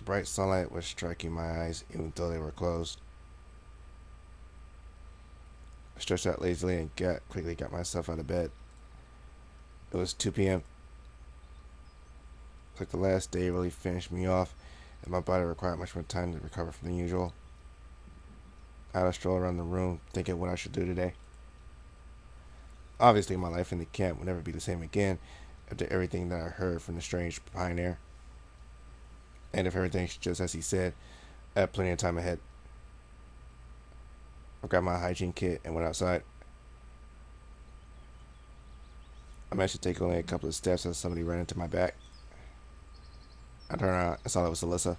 The bright sunlight was striking my eyes, even though they were closed. I stretched out lazily and quickly got myself out of bed. It was 2 p.m. It's like the last day really finished me off, and my body required much more time to recover from than usual. I had a stroll around the room, thinking what I should do today. Obviously, my life in the camp would never be the same again after everything that I heard from the strange pioneer. And if everything's just as he said, I had plenty of time ahead. I grabbed my hygiene kit and went outside. I managed to take only a couple of steps as somebody ran into my back. I turned around and saw it was Alyssa.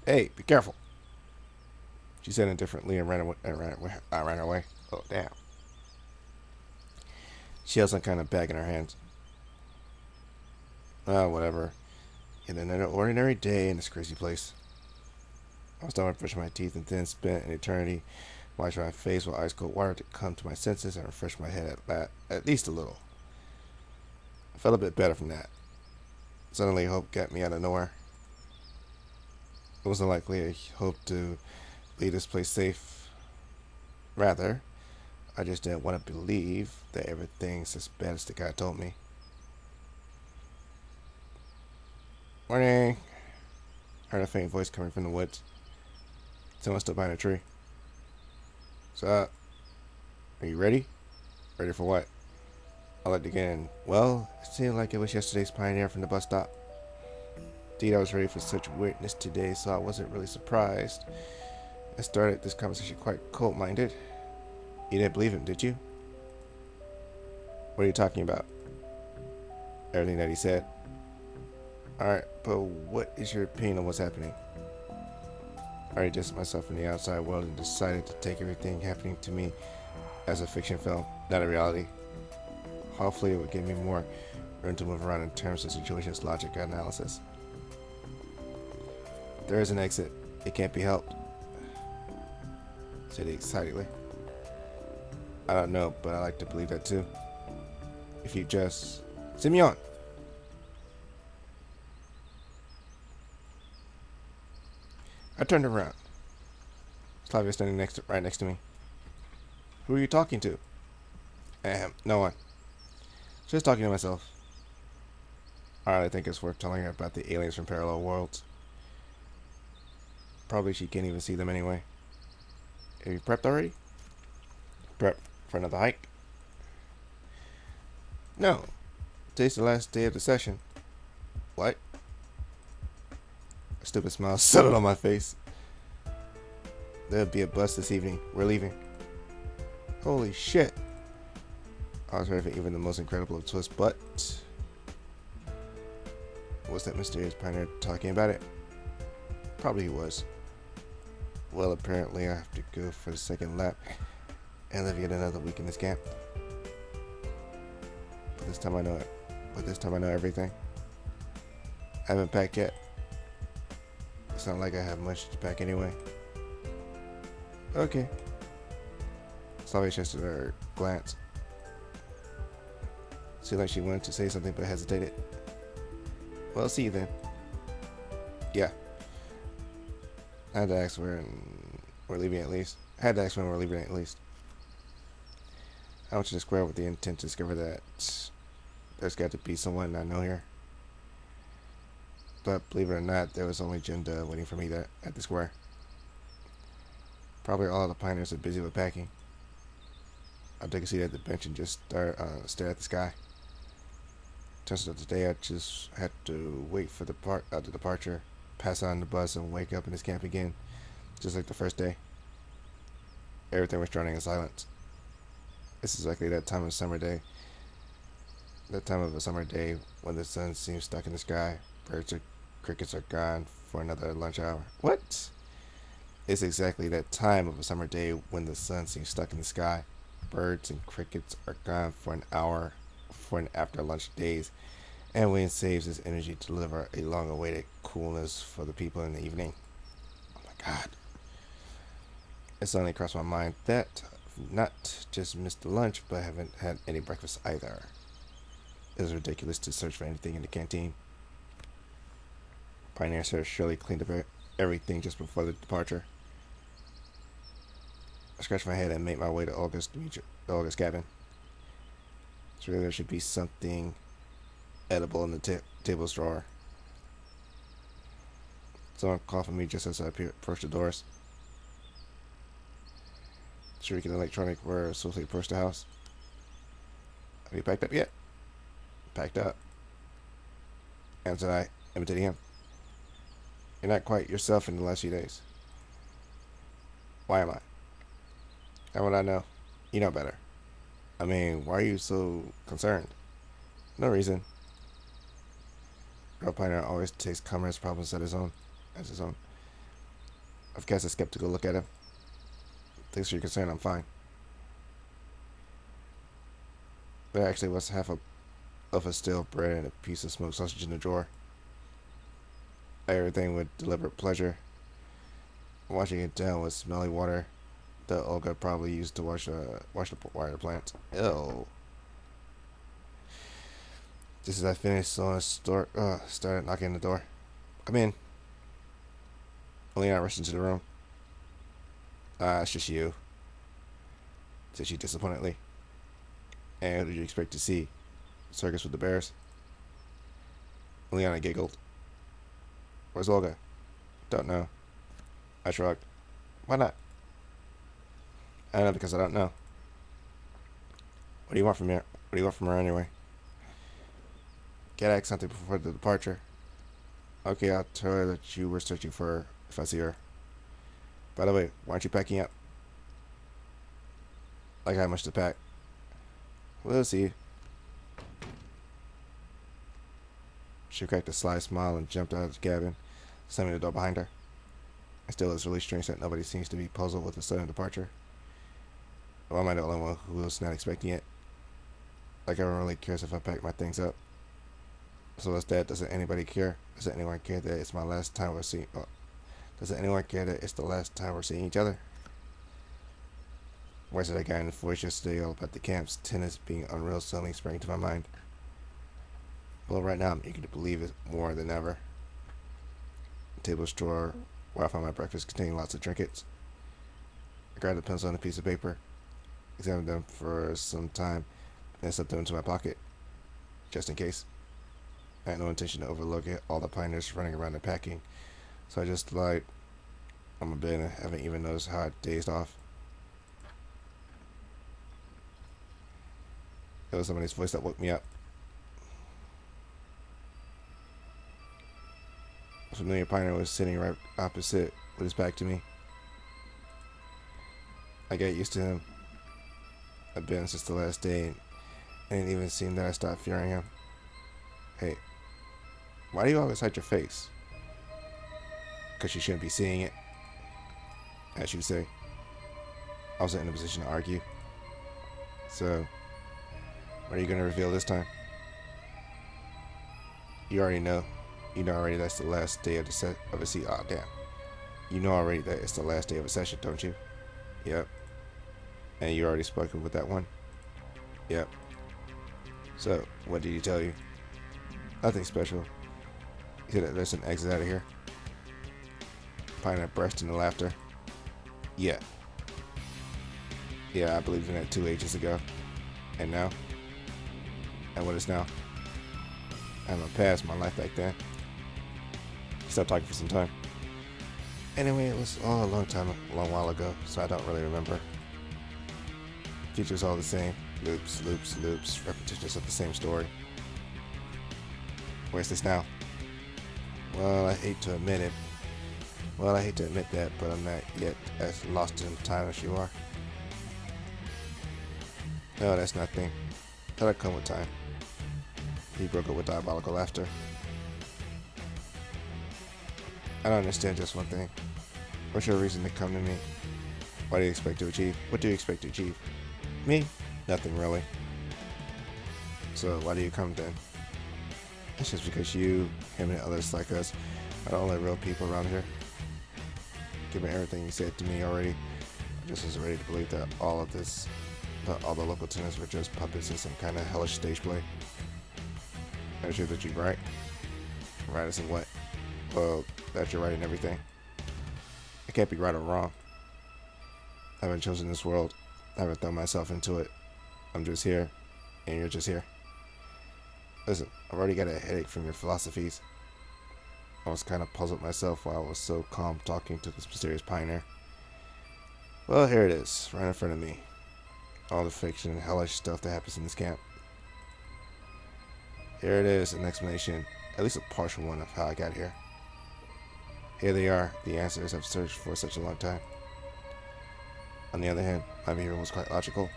"Hey, be careful," she said indifferently and I ran away. Oh, damn. She held some kind of bag in her hands. Whatever. In an ordinary day in this crazy place. I was done with brushing my teeth and then spent an eternity washing my face with ice cold water to come to my senses and refresh my head at least a little. I felt a bit better from that. Suddenly, hope got me out of nowhere. It wasn't likely I hoped to leave this place safe. Rather, I just didn't want to believe that everything's as bad as the guy told me. "Morning," I heard a faint voice coming from the woods. Someone stood behind a tree. "What's up? Are you ready?" "Ready for what?" I looked again. Well, it seemed like it was yesterday's pioneer from the bus stop. Indeed, I was ready for such weirdness today, so I wasn't really surprised. I started this conversation quite cold-minded. "You didn't believe him, did you?" "What are you talking about?" "Everything that he said." "Alright, but what is your opinion on what's happening?" I already distanced myself from the outside world and decided to take everything happening to me as a fiction film, not a reality. Hopefully it would give me more room to move around in terms of situation's logic and analysis. "There is an exit. It can't be helped," said he excitedly. "I don't know, but I like to believe that too. If you just... Simeon!" I turned around. Slavia standing right next to me. "Who are you talking to?" No one. Just talking to myself. I really think it's worth telling her about the aliens from parallel worlds. Probably she can't even see them anyway. "Have you prepped already?" "Prep for another hike?" "No. Today's the last day of the session." "What?" A stupid smile settled on my face. "There'll be a bus this evening. We're leaving." Holy shit. I was ready for even the most incredible of twists, but... Was that mysterious pioneer talking about it? Probably he was. Well, apparently I have to go for the second lap and live yet another week in this camp. But this time I know it. But this time I know everything. I haven't packed yet. It's not like I have much to pack anyway. Okay. Slavia shifted her glance. Seemed like she wanted to say something but hesitated. "Well, see you then." "Yeah." I had to ask when we're leaving at least. I went to the square with the intent to discover that there's got to be someone I know here. But believe it or not, there was only Jinda waiting for me there at the square. Probably all of the pioneers are busy with packing. I took a seat at the bench and just stared at the sky. Turns out today I just had to wait for the departure, pass on the bus, and wake up in this camp again, just like the first day. Everything was drowning in silence. It's exactly that time of a summer day when the sun seems stuck in the sky, birds and crickets are gone for another lunch hour. What? It's exactly that time of a summer day when the sun seems stuck in the sky, birds and crickets are gone for an hour for an after lunch days, and wind saves his energy to deliver a long-awaited coolness for the people in the evening. Oh my God. It suddenly crossed my mind that I've not just missed the lunch, but haven't had any breakfast either. It was ridiculous to search for anything in the canteen. Pioneer Sir surely cleaned up everything just before the departure. I scratched my head and made my way to Olga's cabin. So there should be something edible in the table's drawer. Someone called for me just as I approached the doors. Shrieking electronic were swiftly approached the house. Have you packed up yet? Packed up, answered I, imitating him. You're not quite yourself in the last few days. Why am I? How would I know? You know better. I mean, why are you so concerned? No reason. Girl Pioneer always takes comrades' problems as his own. I've cast a skeptical look at him. Thanks for your concern, I'm fine. There actually was half a loaf of stale bread and a piece of smoked sausage in the drawer. I ate everything with deliberate pleasure, washing it down with smelly water that Olga probably used to wash the wire plants. Ew. Just as I finished, someone started knocking on the door. Come in. Leon rushed into the room. It's just you, said she disappointedly. And who did you expect to see? Circus with the bears? Leona giggled. Where's Olga? Don't know. I shrugged. Why not? I don't know, because I don't know. What do you want from her? What do you want from her anyway? Gotta ask something before the departure. Okay, I'll tell her that you were searching for her if I see her. By the way, why aren't you packing up? Like how much to pack? We'll see. She cracked a sly smile and jumped out of the cabin, slamming the door behind her. It still is really strange that nobody seems to be puzzled with the sudden departure. Or am I the only one who was not expecting it? Like everyone really cares if I pack my things up. So that's that. Doesn't anybody care? Doesn't anyone care that it's my last time we're seeing? Doesn't anyone care that it's the last time we're seeing each other? Words that I got in the voice yesterday all about the camp's tennis being unreal suddenly sprang to my mind. Well, right now I'm eager to believe it more than ever. The table's drawer, where I found my breakfast, containing lots of trinkets. I grabbed a pencil and a piece of paper, examined them for some time, and slipped them into my pocket, just in case. I had no intention to overlook all the pioneers running around and packing, so I just lied on my bed and haven't even noticed how I dazed off. It was somebody's voice that woke me up. A familiar pioneer was sitting right opposite with his back to me. I got used to him. I've been since the last day, and it even seemed that I stopped fearing him. Hey, why do you always hide your face? Because you shouldn't be seeing it, as you say. I wasn't in a position to argue. So, what are you going to reveal this time? You already know. You know already that's the last day of the Oh, damn. You know already that it's the last day of a session, don't you? Yep. And you already spoken with that one? Yep. So, what did he tell you? Nothing special. He said that there's an exit out of here. Pioneer burst into laughter. Yeah. Yeah, I believed in that 2 ages ago. And now? And what is now? I'm a past my life back then. He stopped talking for some time. Anyway, it was all a long while ago, so I don't really remember. Features all the same. Loops, loops, loops, repetitions of the same story. Where's this now? Well, I hate to admit it. Well, I hate to admit that, but I'm not yet as lost in time as you are. No, that's nothing. That'll come with time. He broke up with diabolical laughter. I don't understand just one thing. What's your reason to come to me? What do you expect to achieve? What do you expect to achieve? Me? Nothing really. So why do you come then? It's just because you, him, and others like us are the only real people around here. Given everything you said to me already, I just was ready to believe that all the local tenants were just puppets in some kind of hellish stage play. I'm sure that you're right. Right as in what? Well, that you're right in everything. I can't be right or wrong. I haven't chosen this world. I haven't thrown myself into it. I'm just here, and you're just here. Listen, I've already got a headache from your philosophies. I was kind of puzzled myself while I was so calm talking to this mysterious pioneer. Well, here it is, right in front of me. All the fiction and hellish stuff that happens in this camp. Here it is, an explanation, at least a partial one, of how I got here. Here they are, the answers I've searched for such a long time. On the other hand, my behavior was quite logical.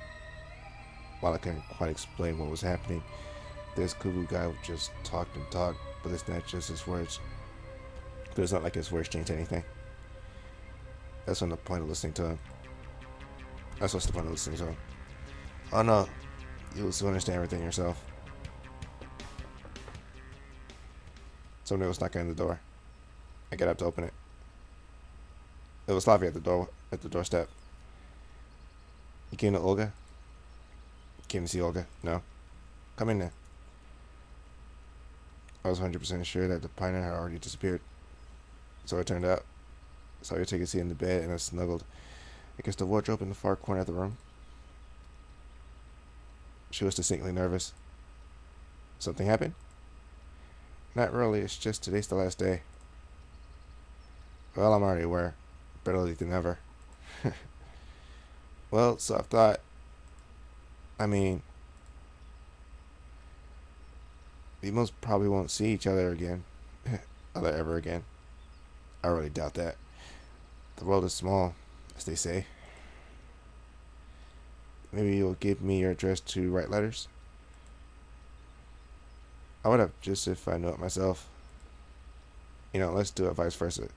While I couldn't quite explain what was happening, this cuckoo guy just talked and talked, but it's not just his words. But it's not like his words changed anything. That's when the point of listening to him. That's what's the point of listening to him. Oh no, you'll still understand everything yourself. Somebody was knocking on the door. I get up to open it. It was Slavia at the doorstep. You came to Olga? Came to see Olga? No. Come in then. I was 100% sure that the pioneer had already disappeared. So it turned out. Saw her take a seat in the bed and I snuggled against the wardrobe in the far corner of the room. She was distinctly nervous. Something happened? Not really, it's just today's the last day. Well, I'm already aware. Better late than never. Well, so I thought, we most probably won't see each other again. Ever again. I really doubt that. The world is small, as they say. Maybe you'll give me your address to write letters? I would have, just if I knew it myself. Let's do it vice versa.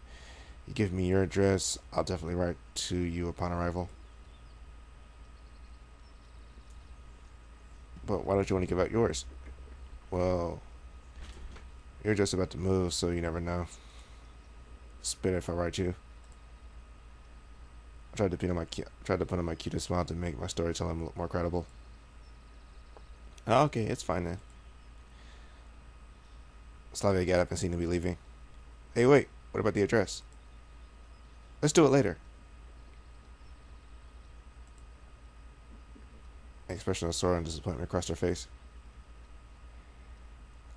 You give me your address, I'll definitely write to you upon arrival. But why don't you want to give out yours? Well, you're just about to move, so you never know. Spit if I write you. I tried to put on my cutest smile to make my storytelling look more credible. Oh, okay, it's fine then. Slavia got up and seemed to be leaving. Hey, wait, what about the address? Let's do it later. An expression of sorrow and disappointment crossed her face.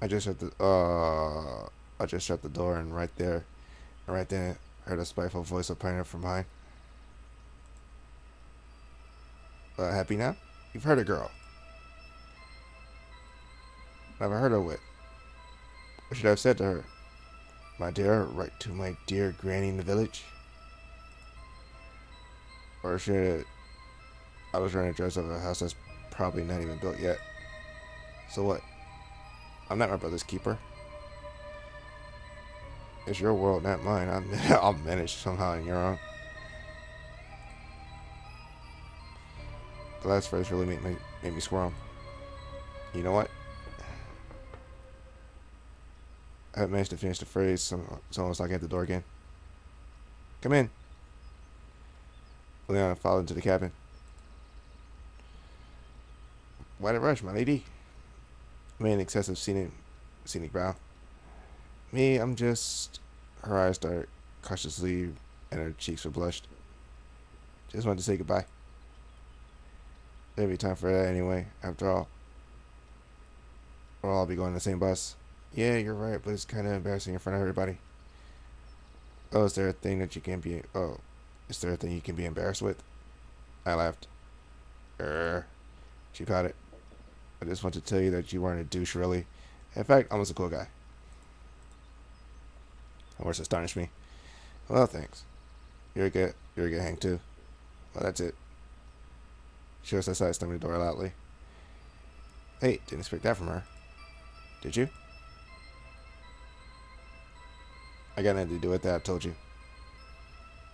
I just shut the door, and right then, I heard a spiteful voice of pioneer from behind. Happy now? You've heard a girl. Never heard her with. What should I have said to her? My dear, write to my dear granny in the village? Or should I was trying to address of a house that's probably not even built yet. So what? I'm not my brother's keeper. It's your world, not mine. I'll manage somehow on your own. The last phrase really made me squirm. You know what? I haven't managed to finish the phrase. Someone's knocking at the door again. Come in. Leona followed into the cabin. Why the rush, my lady? I made an excessive scenic bow. Me, I'm just... Her eyes darted cautiously and her cheeks were blushed. Just wanted to say goodbye. There'll be time for that anyway, after all. We'll all be going on the same bus. Yeah, you're right, but it's kind of embarrassing in front of everybody. Oh, is there a thing that you can be... Oh, is there a thing you can be embarrassed with? I laughed. She caught it. I just want to tell you that you weren't a douche, really. In fact, almost a cool guy. Her words astonished me. Well, thanks. You're a good hang, too. Well, that's it. She was aside, slamming the door loudly. Hey, didn't expect that from her. Did you? I got nothing to do with that, I told you.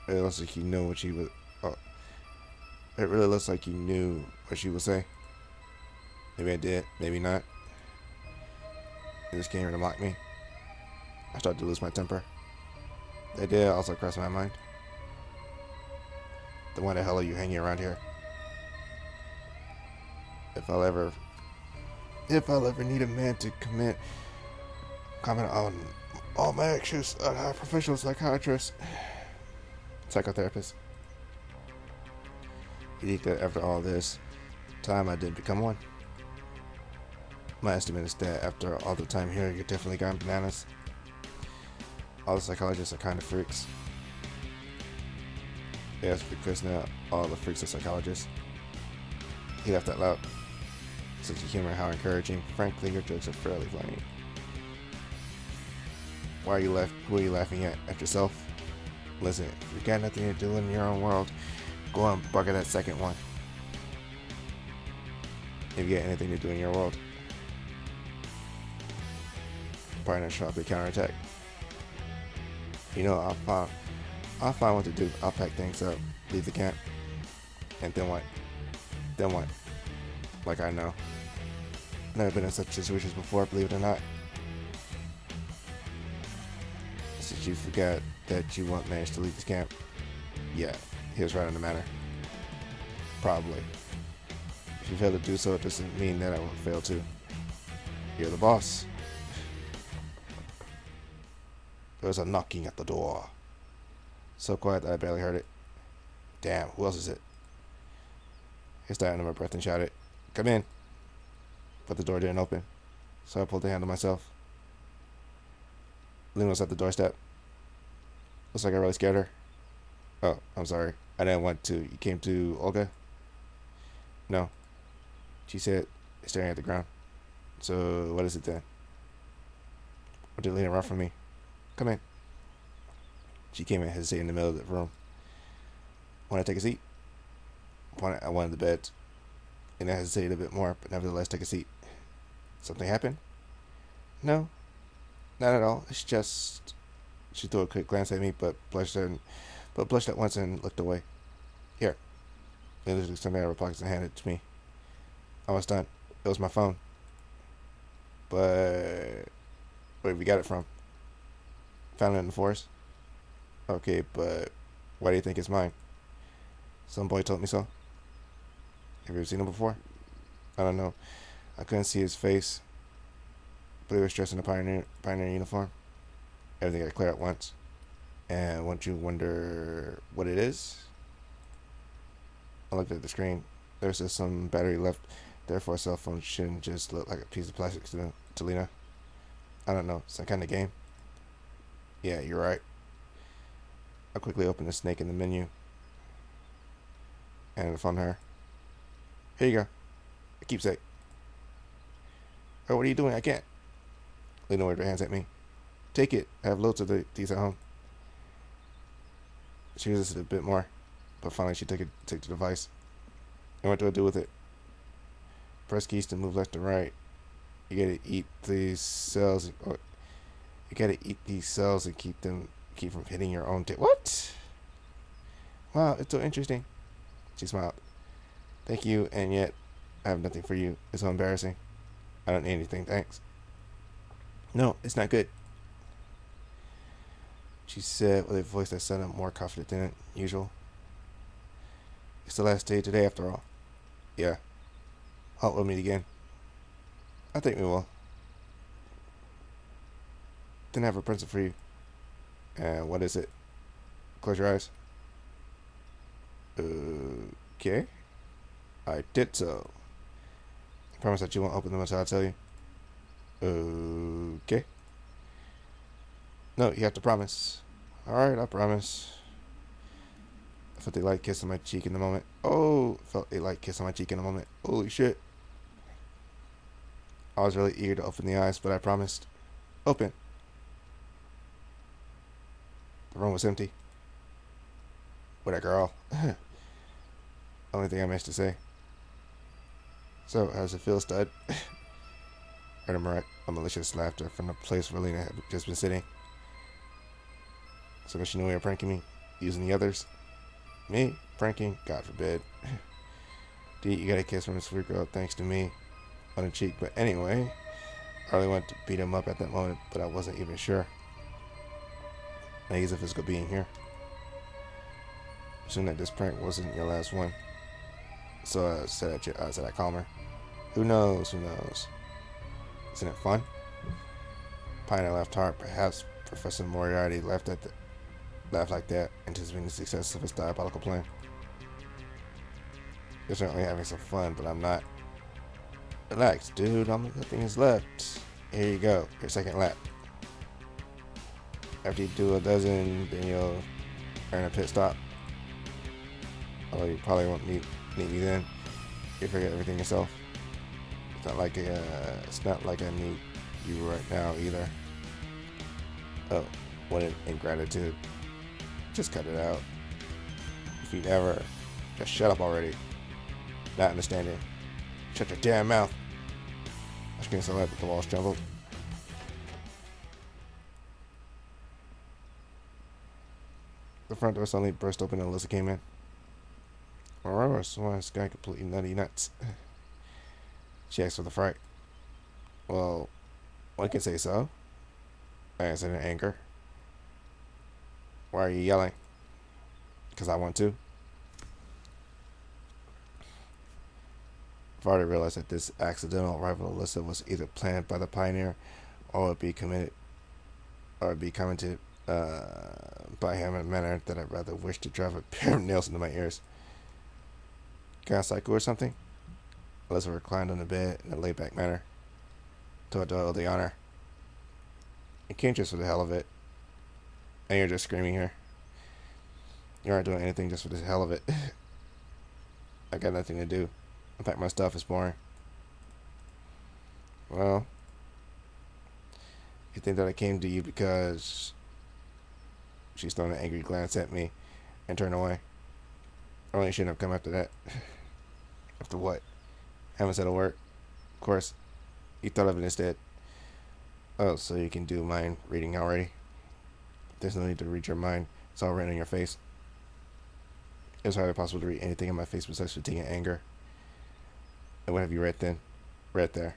It looks like you know what she was... Oh. It really looks like you knew what she would say. Maybe I did, maybe not. You just came here to mock me. I started to lose my temper. The idea also crossed my mind. Then why the hell are you hanging around here? If I'll ever need a man to comment on All my actions are a professional psychiatrist, psychotherapist. You think that after all this time, I did become one? My estimate is that after all the time here, you're definitely gone bananas. All the psychologists are kind of freaks. Yes, because now all the freaks are psychologists. He laughed out loud. Such a humor, how encouraging. Frankly, your jokes are fairly funny. Why are you who are you laughing at? At yourself? Listen, if you got nothing to do in your own world, go on and bugger that second one. If you got anything to do in your world, partner sharply counterattack. You know, I'll find what to do. I'll pack things up, leave the camp, and then what? Then what? Like I know. Never been in such situations before, believe it or not. Since you forgot that you won't manage to leave this camp. Yeah, he was right on the matter. Probably. If you fail to do so, it doesn't mean that I won't fail too. You're the boss. There was a knocking at the door. So quiet that I barely heard it. Damn, who else is it? I started under my breath and shouted, "Come in." But the door didn't open, so I pulled the handle myself. Lena was at the doorstep. Looks like I really scared her. Oh, I'm sorry. I didn't want to. You came to Olga? No. She said, staring at the ground. So, what is it then? Or did Lena run from me? Come in. She came in, hesitating in the middle of the room. Want to take a seat? I wanted the bed. And I hesitated a bit more, but nevertheless took a seat. Something happened? No. Not at all. It's just... She threw a quick glance at me, but blushed at once and looked away. Here. Lena took something out of her pockets and handed it to me. I was done. It was my phone. But... Where we got it from? Found it in the forest? Okay, but why do you think it's mine? Some boy told me so. Have you ever seen him before? I don't know. I couldn't see his face, but he was dressed in a pioneer uniform. Everything got clear at once. And won't you wonder what it is? I looked at the screen. There was just some battery left. Therefore, a cell phone shouldn't just look like a piece of plastic to Lena. I don't know. Some kind of game. Yeah, you're right. I quickly opened the snake in the menu and found her. Here you go. A keepsake. Oh, what are you doing? I can't. Lena waved her hands at me. Take it. I have loads of these at home. She resisted a bit more, but finally she took the device. And what do I do with it? Press keys to move left and right. You gotta eat these cells. You gotta eat these cells and keep from hitting your own What? Wow, it's so interesting. She smiled. Thank you, and yet I have nothing for you. It's so embarrassing. I don't need anything, thanks. No, it's not good. She said with a voice that sounded more confident than usual. It's the last day today after all. Yeah. Hope we'll meet again. I think we will. Then I have a present for you. And what is it? Close your eyes. Okay. I did so. I promise that you won't open them until I tell you. Okay. No, you have to promise. Alright, I promise. I felt a light kiss on my cheek in the moment. Oh, felt a light kiss on my cheek in a moment. Holy shit. I was really eager to open the eyes, but I promised. Open. The room was empty. What a girl. Only thing I managed to say. So, how does it feel, stud? Heard a malicious laughter from the place where Lena had just been sitting. So she knew we were pranking me, using the others. Me? Pranking? God forbid. D, you got a kiss from a sweet girl thanks to me on the cheek. But anyway, I really wanted to beat him up at that moment, but I wasn't even sure. Now he's a physical being here. Assume that this prank wasn't your last one. So I said I'd calm her. Who knows? Who knows? Isn't it fun? Pioneer laughed hard. Perhaps Professor Moriarty laughed like that, anticipating the success of his diabolical plan. You're certainly having some fun, but I'm not. Relax, dude. All the thing is left. Here you go. Your second lap. After you do a dozen, then you'll earn a pit stop. Although you probably won't need me then. You forget everything yourself. It's not like I need you right now either. Oh, what an ingratitude. Just cut it out. If you'd ever, just shut up already. Not understanding. Shut your damn mouth. I screamed so loud that the walls trembled. The front door suddenly burst open and Alyssa came in. Aurora Swan Sky completely nutty nuts. She asked with a fright. Well, one can say so, I answered in anger. Why are you yelling? Because I want to. I've already realized that this accidental arrival of Alyssa was either planned by the Pioneer or would be commented by him in a manner that I rather wish to drive a pair of nails into my ears. Kind of psycho or something? Alyssa reclined on the bed in a laid-back manner. To do the honor. You came just for the hell of it. And you're just screaming here. You aren't doing anything just for the hell of it. I got nothing to do. In fact, my stuff is boring. Well, you think that I came to you because... She's thrown an angry glance at me and turned away. I really shouldn't have come after that. After what? Haven't said a word. Of course, you thought of it instead. Oh, so you can do mind reading already? There's no need to read your mind. It's all written on your face. It was hardly possible to read anything in my face besides fatigue and anger. And what have you read then? Read there.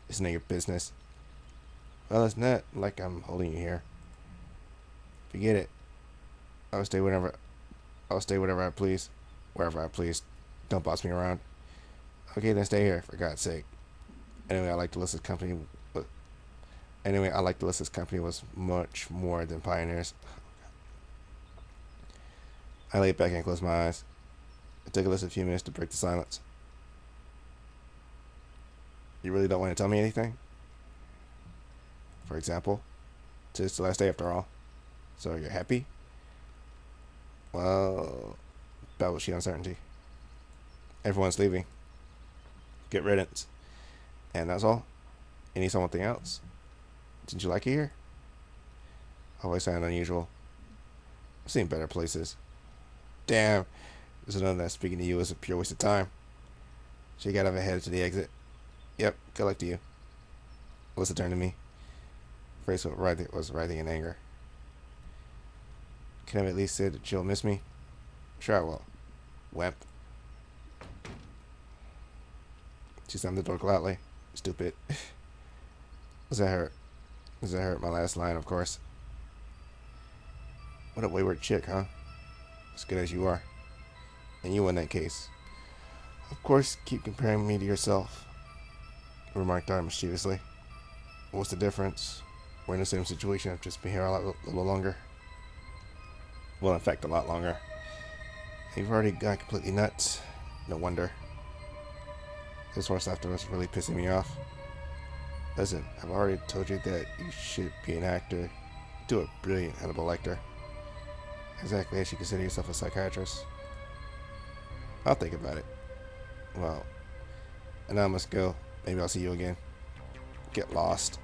Isn't it your business? Well, it's not like I'm holding you here. Forget it. I'll stay wherever I please. Wherever I please. Don't boss me around. Okay, then stay here, for God's sake. Anyway, I liked Alyssa's company was much more than Pioneer's. I laid back and closed my eyes. It took Alyssa a few minutes to break the silence. You really don't want to tell me anything? For example, today's the last day after all. So you're happy? Well, babbled she uncertainty. Everyone's leaving. Get riddance. And that's all? You need something else? Didn't you like it here? Always sound unusual. I've seen better places. Damn. There's another that speaking to you is a pure waste of time. She got up and headed to the exit. Yep, good luck to you. Alyssa turned to me. Her face was writhing in anger. Can I have at least said that she'll miss me? Sure I will. Wimp. She slammed the door loudly. Stupid. Was that her? My last line, of course. What a wayward chick, huh? As good as you are. And you in that case. Of course, keep comparing me to yourself, remarked Dara mischievously. What's the difference? We're in the same situation. I've just been here a little longer. Well, in fact, a lot longer. You've already gone completely nuts. No wonder. This horse after was really pissing me off. Listen, I've already told you that you should be an actor. Do a brilliant Hannibal Lecter. Exactly as you consider yourself a psychiatrist. I'll think about it. Well, and now I must go. Maybe I'll see you again. Get lost.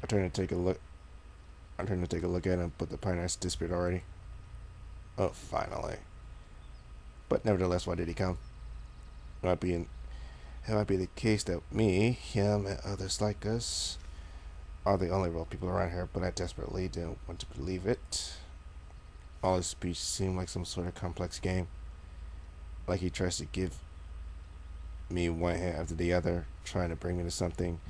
I turned to take a look at him, but the Pioneers disappeared already. Oh, finally. But nevertheless, why did he come? It might be the case that me, him, and others like us are the only real people around here, but I desperately didn't want to believe it. All his speech seemed like some sort of complex game. Like he tries to give me one hand after the other, trying to bring me to something,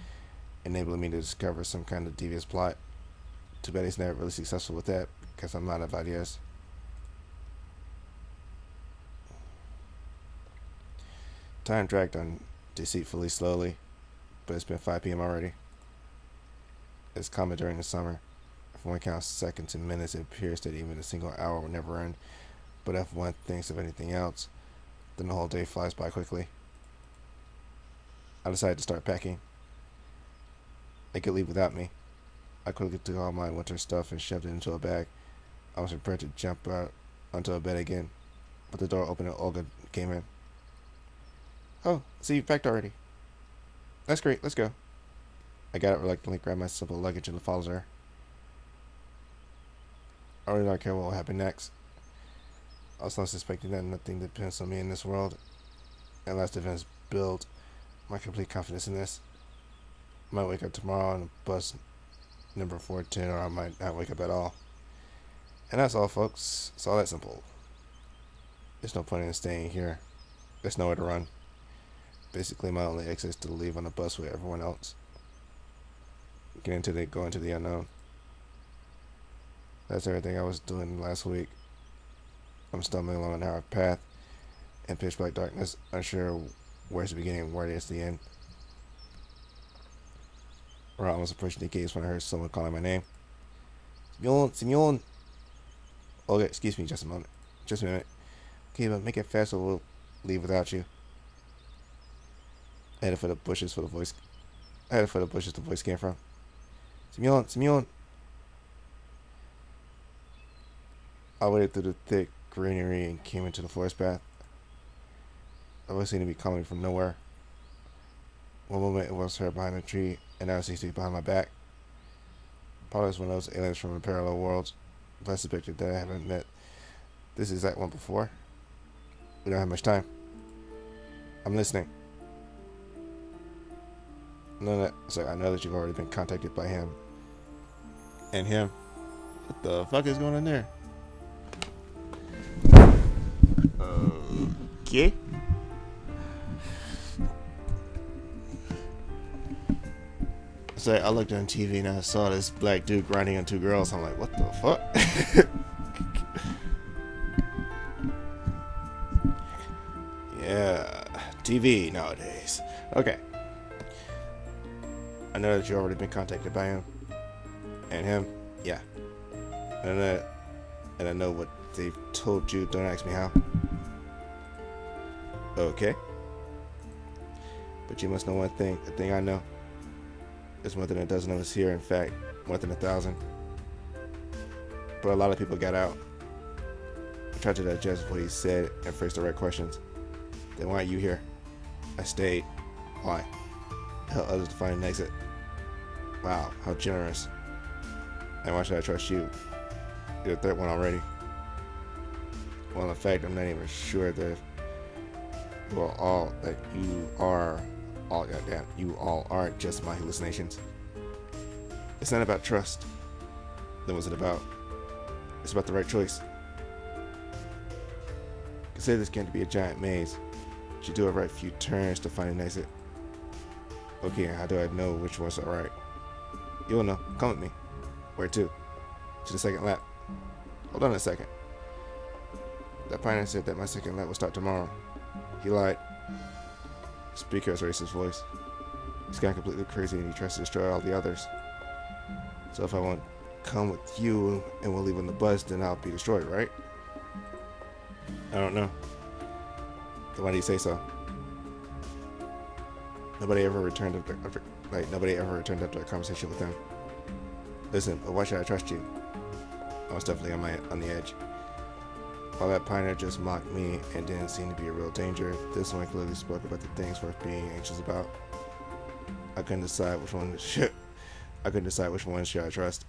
enabling me to discover some kind of devious plot. Too bad he's never really successful with that, because I'm not of ideas. Time dragged on deceitfully slowly, but it's been 5 p.m. already. It's common during the summer. If one counts seconds and minutes, it appears that even a single hour will never end. But if one thinks of anything else, then the whole day flies by quickly. I decided to start packing. They could leave without me. I quickly took all my winter stuff and shoved it into a bag. I was prepared to jump out onto a bed again, but the door opened and Olga came in. "Oh, so you've packed already. That's great, let's go." I got up reluctantly, grabbed my simple luggage, and followed her. I really don't care what will happen next. I was not suspecting that nothing depends on me in this world. And last events build my complete confidence in this. I might wake up tomorrow on bus number 410, or I might not wake up at all. And that's all, folks. It's all that simple. There's no point in staying here. There's nowhere to run. Basically, my only exit is to leave on a bus with everyone else. Go into the unknown. That's everything I was doing last week. I'm stumbling along a narrow path in pitch black darkness, unsure where's the beginning and where is the end. We're almost approaching the gates when I heard someone calling my name. "Simeon, Simeon." "Okay, excuse me, just a moment. Just a minute. Okay, but make it fast or we'll leave without you." I headed for the bushes the voice came from. "Simeon, Simeon." I waded through the thick greenery and came into the forest path. The voice seemed to be coming from nowhere. One moment it was heard behind a tree, and now it seems to be behind my back. Probably was one of those aliens from the parallel worlds. But I suspected that I haven't met this exact one before. We don't have much time. I'm listening. I know that you've already been contacted by him. And him. What the fuck is going on there? Okay. So I looked on TV and I saw this black dude grinding on two girls. I'm like, what the fuck? Yeah, TV nowadays. Okay. I know that you've already been contacted by him. And him? Yeah. And I know what they've told you. Don't ask me how. Okay. But you must know one thing. The thing I know. There's more than a dozen of us here. In fact, more than 1,000. But a lot of people got out. I tried to digest what he said and phrase the right questions. Then why are you here? I stayed. Why? Help others to find an exit. Wow, how generous. And why should I trust you? You're the third one already. Well, in fact, I'm not even sure that you all aren't just my hallucinations. It's not about trust. Then what's it about? It's about the right choice. Consider this game to be a giant maze. You do a right few turns to find an exit. Okay, how do I know which ones are right? You'll know. Come with me. Where to? To the second lap. Hold on a second. That pioneer said that my second lap will start tomorrow. He lied. The speaker has raised his voice. He's gone completely crazy and he tries to destroy all the others. So if I won't come with you and we'll leave on the bus, then I'll be destroyed, right? I don't know. Then why do you say so? Nobody ever returned after a conversation with him. Listen, but why should I trust you? I was definitely on the edge. While that pioneer just mocked me and didn't seem to be a real danger, this one clearly spoke about the things worth being anxious about. I couldn't decide which one should I trust.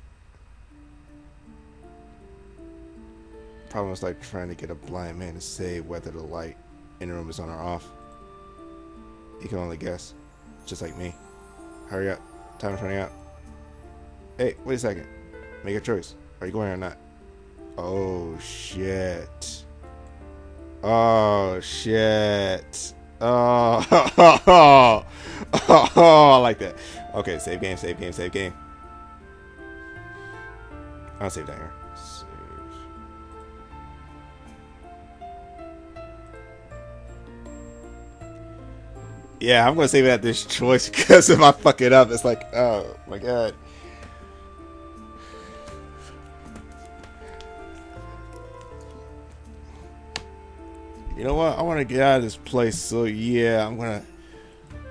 Problem is like trying to get a blind man to say whether the light in the room is on or off. He can only guess, just like me. Hurry up, time is running out. Hey, wait a second. Make a choice. Are you going or not? Oh shit. Oh shit. Oh, I like that. Okay, save game. I'll save that here. Save. Yeah, I'm gonna save it at this choice because if I fuck it up, it's like, oh my god. You know what? I want to get out of this place, so yeah, I'm gonna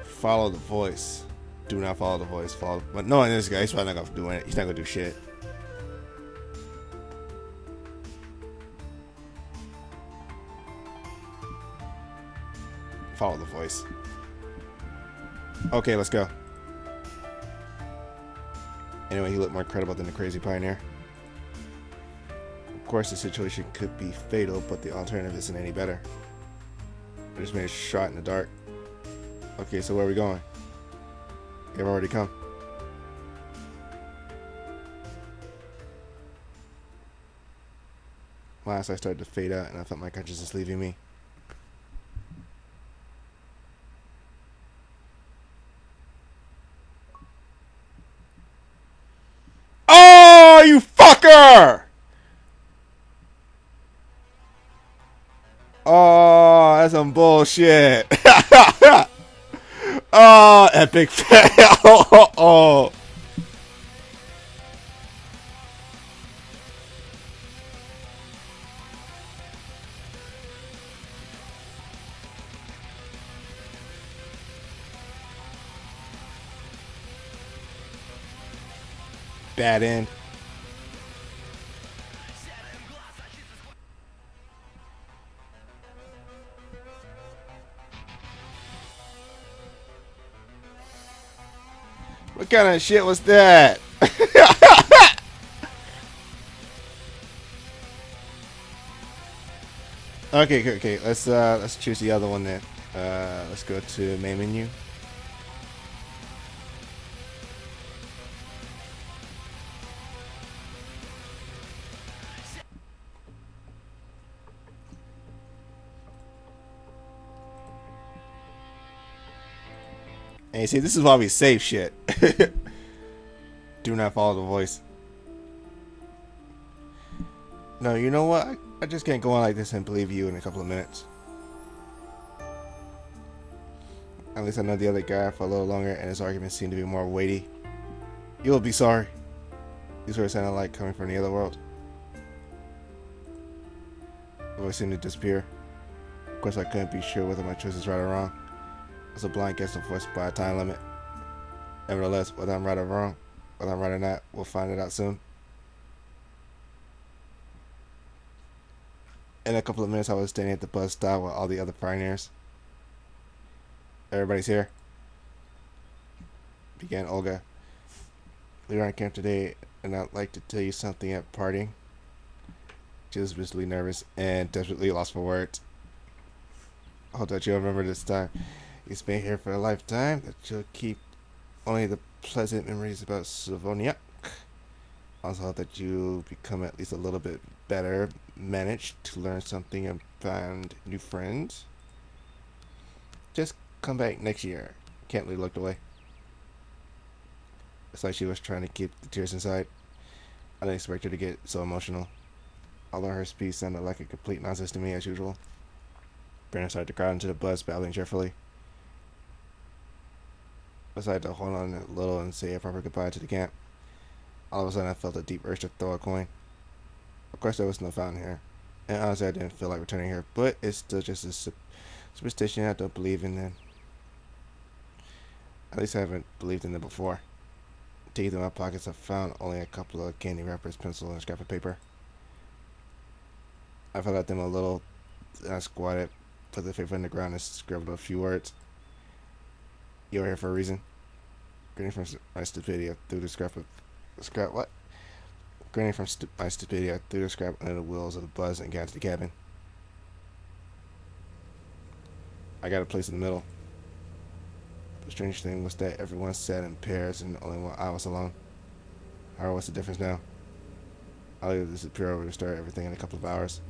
follow the voice. Do not follow the voice. Follow, but knowing this guy, he's probably not gonna do it. He's not gonna do shit. Follow the voice. Okay, let's go. Anyway, he looked more credible than the crazy pioneer. Of course, the situation could be fatal, but the alternative isn't any better. I just made a shot in the dark. Okay, so where are we going? They've already come. Last, I started to fade out, and I felt my consciousness leaving me. Oh, you fucker! Oh, that's some bullshit. Oh, epic fail. Oh. Bad end. What kind of shit was that? Okay. Let's choose the other one then. Let's go to main menu. And you see, this is why we save shit. Do not follow the voice. No, you know what? I just can't go on like this and believe you in a couple of minutes. At least I know the other guy for a little longer, and his arguments seem to be more weighty. You'll be sorry. These words sounded like coming from the other world. The voice seemed to disappear. Of course, I couldn't be sure whether my choice is right or wrong. I was a blind guess of voice by a time limit. Nevertheless, whether I'm right or wrong, whether I'm right or not, we'll find it out soon. In a couple of minutes, I was standing at the bus stop with all the other pioneers. Everybody's here, began Olga. We are on camp today, and I'd like to tell you something at parting. She was visibly nervous and desperately lost for words. I hope that you'll remember this time. You've been here for a lifetime, that you'll keep only the pleasant memories about Savonia. I also hope that you become at least a little bit better managed to learn something and find new friends. Just come back next year. Cantley looked away. It's like she was trying to keep the tears inside. I didn't expect her to get so emotional. Although her speech sounded like a complete nonsense to me as usual. Brandon started to crowd into the bus, babbling cheerfully. I decided to hold on a little and say a proper goodbye to the camp. All of a sudden, I felt a deep urge to throw a coin. Of course, there was no fountain here, and honestly, I didn't feel like returning here, but it's still just a superstition I don't believe in then. At least I haven't believed in it before. Digging through my pockets, I found only a couple of candy wrappers, pencil, and a scrap of paper. I felt at them a little, and I squatted, put the paper in the ground, and scribbled a few words. You're here for a reason. Grinning from my stupidity, I threw the scrap. Grinning from my stupidity, I threw the scrap under the wheels of the bus and got into the cabin. I got a place in the middle. The strange thing was that everyone sat in pairs and only I was alone. However, what's the difference now? I'll either disappear or restart everything in a couple of hours.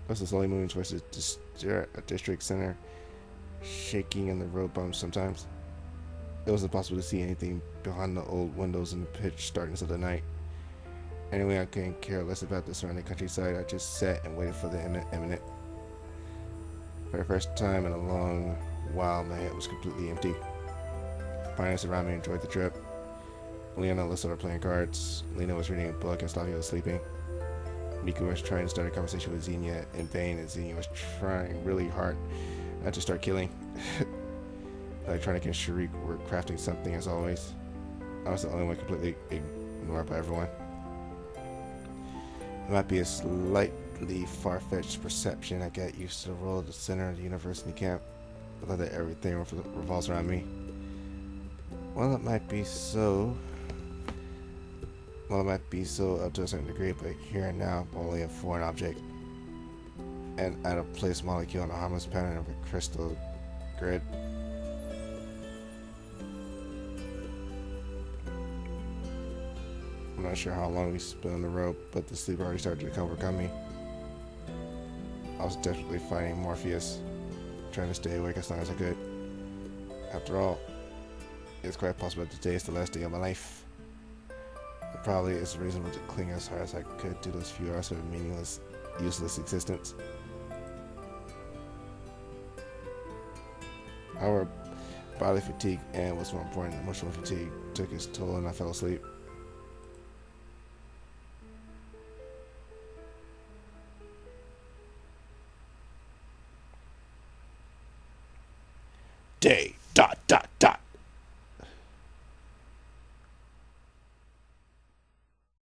I was slowly moving towards the district center, shaking in the road bumps sometimes. It was impossible to see anything behind the old windows in the pitch darkness of the night. Anyway, I couldn't care less about the surrounding countryside. I just sat and waited for the imminent. For the first time in a long while, my head was completely empty. Pioneers around me enjoyed the trip. Leon and Alyssa were playing cards. Lena was reading a book and Slavia was sleeping. Miku was trying to start a conversation with Xenia in vain, and Xenia was trying really hard not to start killing. Electronic and Sharik were crafting something as always. I was the only one completely ignored by everyone. It might be a slightly far-fetched perception. I get used to the role of the center of the university camp, but that everything revolves around me. Well, it might be so. Well, it might be so up to a certain degree, but here and now, I'm only a foreign object. And at a place molecule on a harmless pattern of a crystal grid. I'm not sure how long we spent on the road, but the sleep already started to overcome me. I was desperately fighting Morpheus, trying to stay awake as long as I could. After all, it's quite possible that today is the last day of my life. It probably is reasonable to cling as hard as I could to those few hours of a meaningless, useless existence. However, bodily fatigue and, what's more important, emotional fatigue took its toll and I fell asleep. Day ...